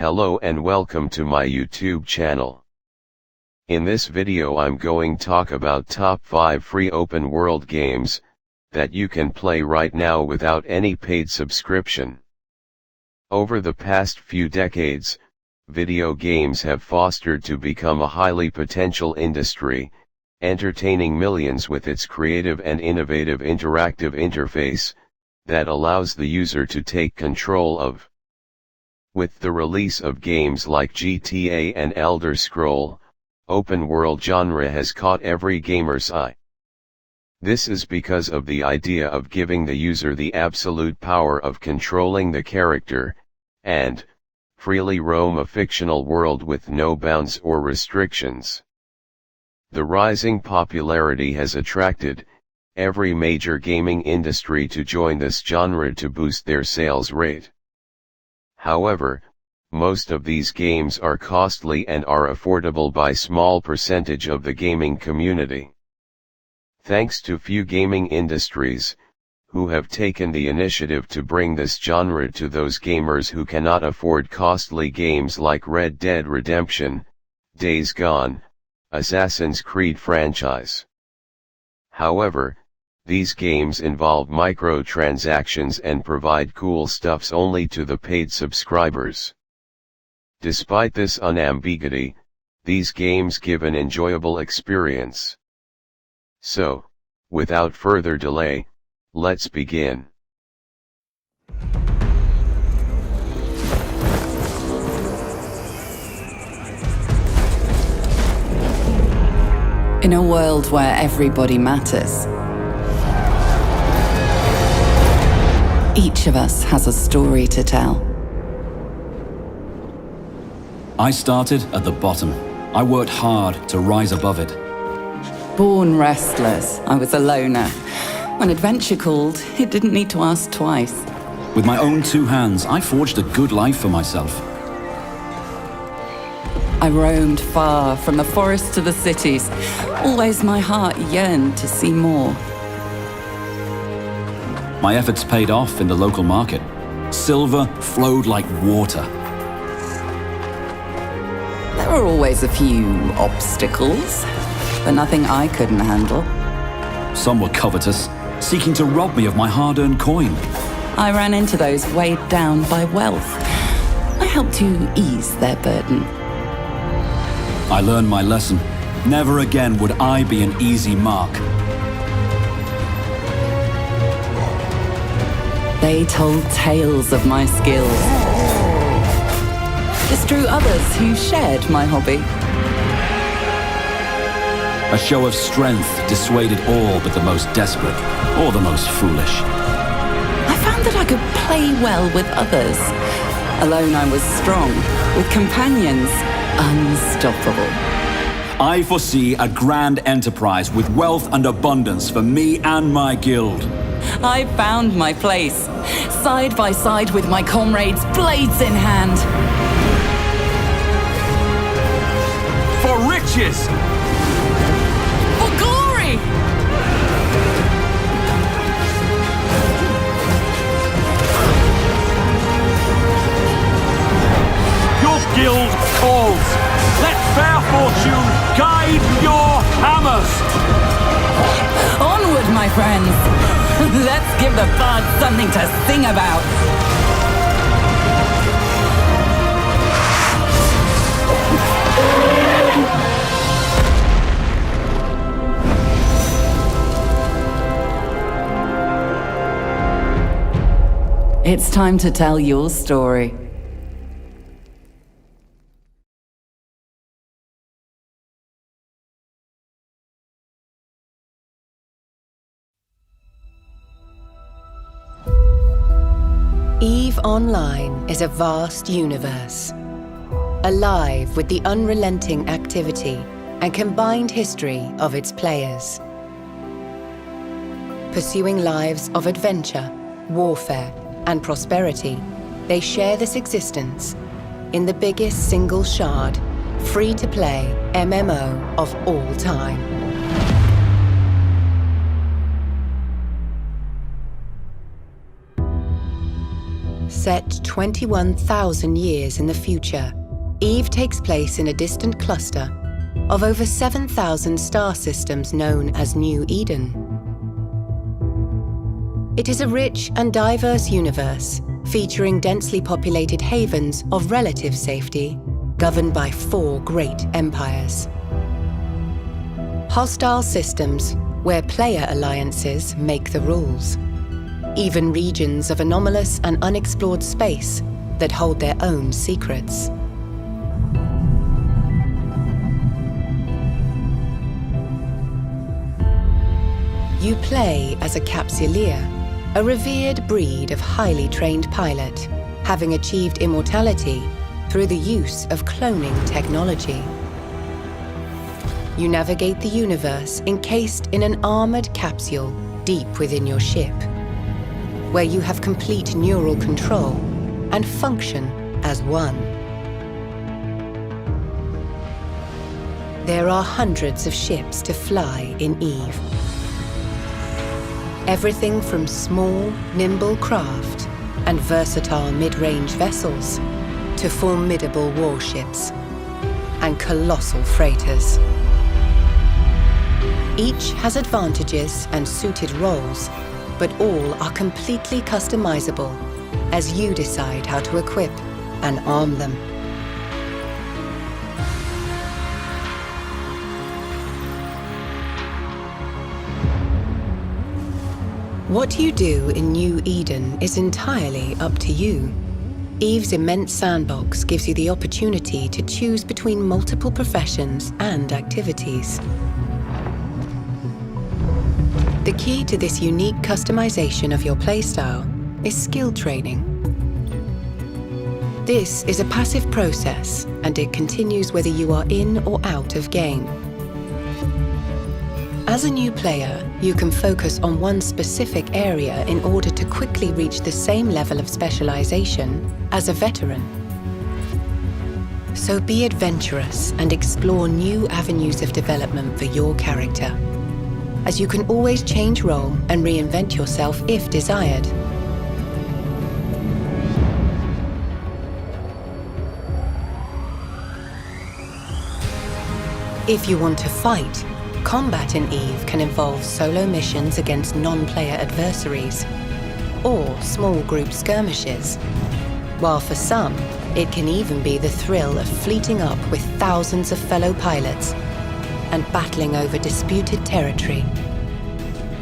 Hello and welcome to my YouTube channel. In this video I'm going to talk about top 5 free open world games that you can play right now without any paid subscription. Over the past few decades, video games have fostered to become a highly potential industry, entertaining millions with its creative and innovative interactive interface that allows the user to take control of. With the release of games like GTA and Elder Scroll, open world genre has caught every gamer's eye. This is because of the idea of giving the user the absolute power of controlling the character, and freely roam a fictional world with no bounds or restrictions. The rising popularity has attracted every major gaming industry to join this genre to boost their sales rate. However, most of these games are costly and are affordable by small percentage of the gaming community. Thanks to few gaming industries, who have taken the initiative to bring this genre to those gamers who cannot afford costly games like Red Dead Redemption, Days Gone, Assassin's Creed franchise. However, these games involve microtransactions and provide cool stuffs only to the paid subscribers. Despite this unambiguity, these games give an enjoyable experience. So, without further delay, let's begin. In a world where everybody matters, each of us has a story to tell. I started at the bottom. I worked hard to rise above it. Born restless, I was a loner. When adventure called, it didn't need to ask twice. With my own 2 hands, I forged a good life for myself. I roamed far, from the forest to the cities. Always my heart yearned to see more. My efforts paid off in the local market. Silver flowed like water. There were always a few obstacles, but nothing I couldn't handle. Some were covetous, seeking to rob me of my hard-earned coin. I ran into those weighed down by wealth. I helped to ease their burden. I learned my lesson. Never again would I be an easy mark. They told tales of my skills. This drew others who shared my hobby. A show of strength dissuaded all but the most desperate, or the most foolish. I found that I could play well with others. Alone I was strong, with companions, unstoppable. I foresee a grand enterprise with wealth and abundance for me and my guild. I found my place, side by side with my comrades, blades in hand. For riches! For glory! Your guild calls. Let fair fortune guide your hammers. Onward, my friends! Let's give the bards something to sing about! It's time to tell your story. EVE Online is a vast universe, alive with the unrelenting activity and combined history of its players. Pursuing lives of adventure, warfare, and prosperity, they share this existence in the biggest single shard, free-to-play MMO of all time. Set 21,000 years in the future, EVE takes place in a distant cluster of over 7,000 star systems known as New Eden. It is a rich and diverse universe featuring densely populated havens of relative safety governed by 4 great empires. Hostile systems where player alliances make the rules. Even regions of anomalous and unexplored space that hold their own secrets. You play as a Capsuleer, a revered breed of highly trained pilot, having achieved immortality through the use of cloning technology. You navigate the universe encased in an armored capsule deep within your ship, where you have complete neural control and function as one. There are hundreds of ships to fly in EVE. Everything from small, nimble craft and versatile mid-range vessels to formidable warships and colossal freighters. Each has advantages and suited roles, but all are completely customizable as you decide how to equip and arm them. What you do in New Eden is entirely up to you. EVE's immense sandbox gives you the opportunity to choose between multiple professions and activities. The key to this unique customization of your playstyle is skill training. This is a passive process, and it continues whether you are in or out of game. As a new player, you can focus on one specific area in order to quickly reach the same level of specialization as a veteran. So be adventurous and explore new avenues of development for your character, as you can always change role and reinvent yourself if desired. If you want to fight, combat in EVE can involve solo missions against non-player adversaries, or small group skirmishes, while for some, it can even be the thrill of fleeting up with thousands of fellow pilots and battling over disputed territory.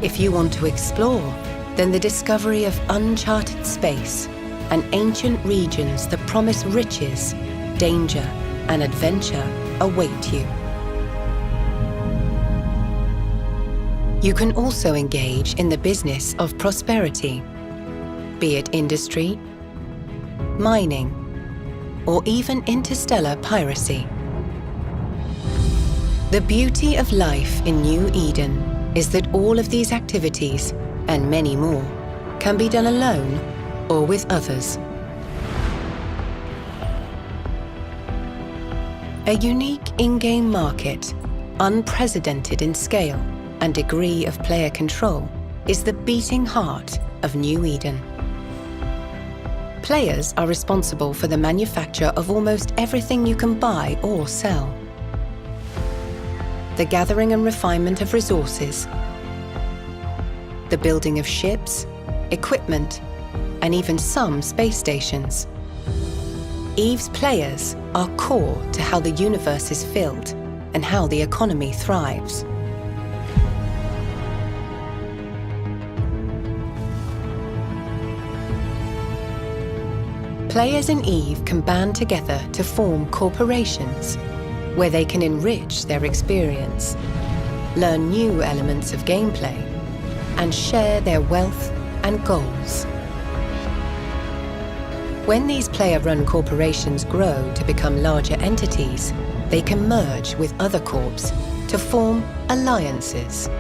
If you want to explore, then the discovery of uncharted space and ancient regions that promise riches, danger, and adventure await you. You can also engage in the business of prosperity, be it industry, mining, or even interstellar piracy. The beauty of life in New Eden is that all of these activities, and many more, can be done alone or with others. A unique in-game market, unprecedented in scale and degree of player control, is the beating heart of New Eden. Players are responsible for the manufacture of almost everything you can buy or sell. The gathering and refinement of resources, the building of ships, equipment, and even some space stations. EVE's players are core to how the universe is filled and how the economy thrives. Players in EVE can band together to form corporations where they can enrich their experience, learn new elements of gameplay, and share their wealth and goals. When these player-run corporations grow to become larger entities, they can merge with other corps to form alliances.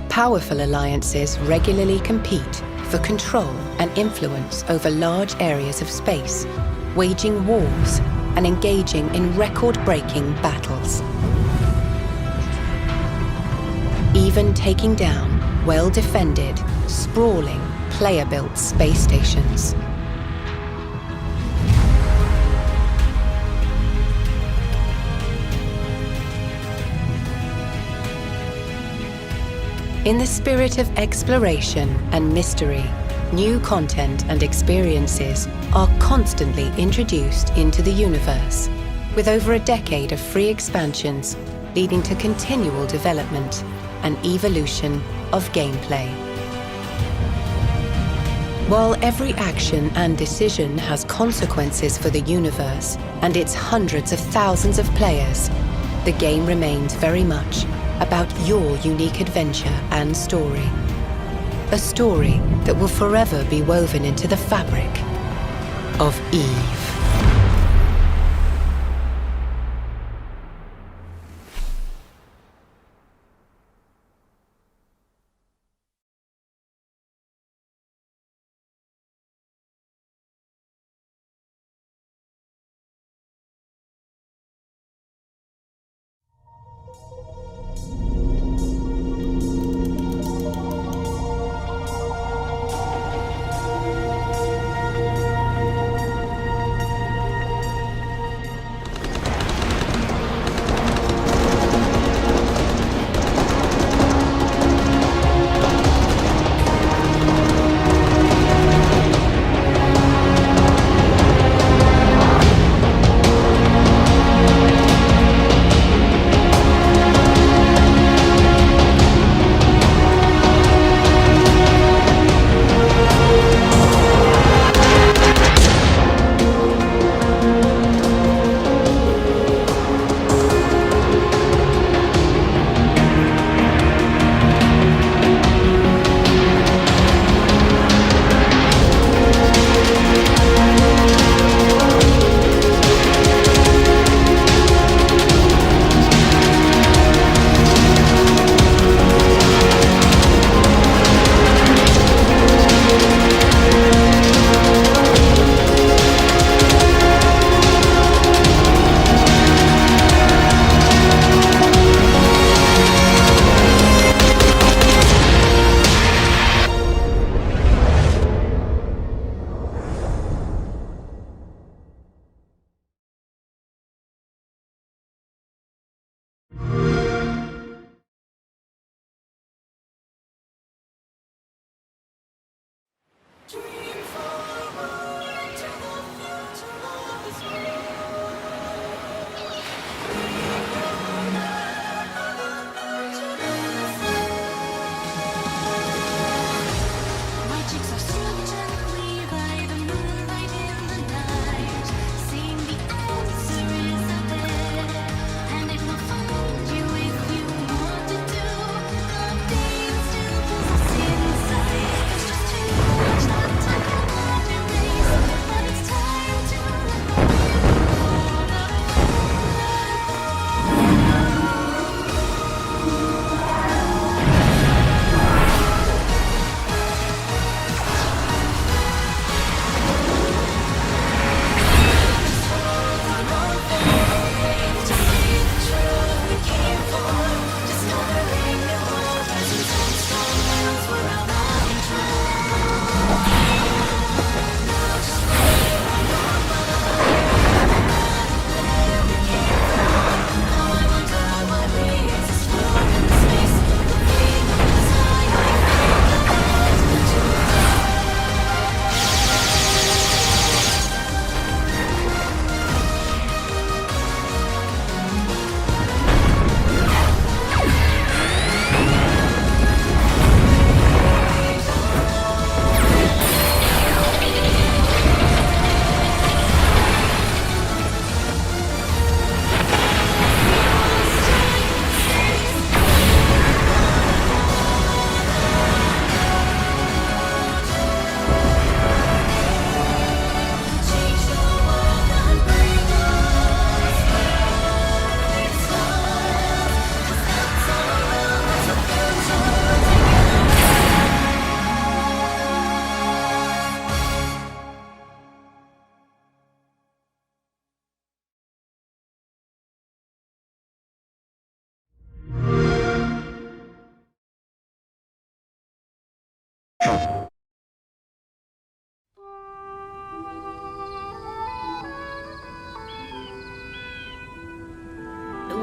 Powerful alliances regularly compete for control and influence over large areas of space, waging wars and engaging in record-breaking battles. Even taking down well-defended, sprawling, player-built space stations. In the spirit of exploration and mystery, new content and experiences are constantly introduced into the universe, with over a decade of free expansions leading to continual development and evolution of gameplay. While every action and decision has consequences for the universe and its hundreds of thousands of players, the game remains very much about your unique adventure and story. A story that will forever be woven into the fabric of Eve.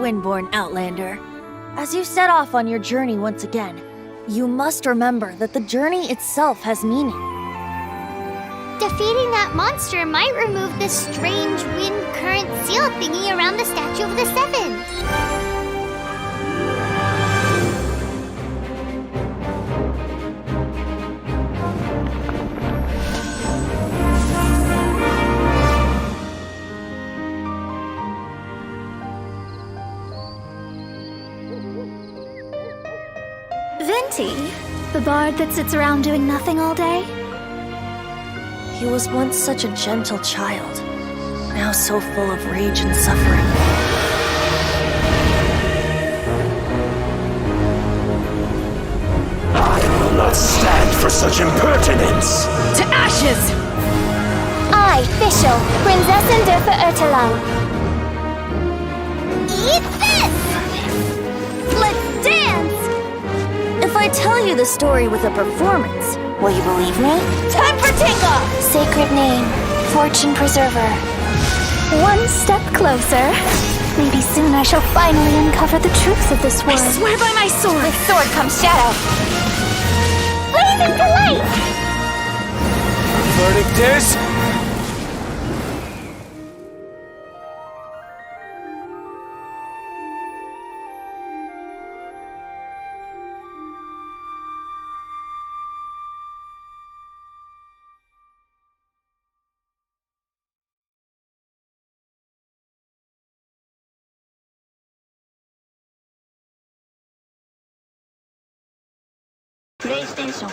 Windborn Outlander. As you set off on your journey once again, You must remember that the journey itself has meaning. Defeating that monster might remove this strange wind current seal thingy around the Statue of the Seven. Venti, the bard that sits around doing nothing all day? He was once such a gentle child, now so full of rage and suffering. I will not stand for such impertinence! To ashes! I, Fischl, Prinzessin dürfe Ertelang. Eat this! Let's dance! If I tell you the story with a performance, will you believe me? Time for takeoff! Sacred name, Fortune Preserver. One step closer. Maybe soon I shall finally uncover the truth of this world. I swear by my sword! With sword comes shadow. Flame into light! Verdict is... PlayStation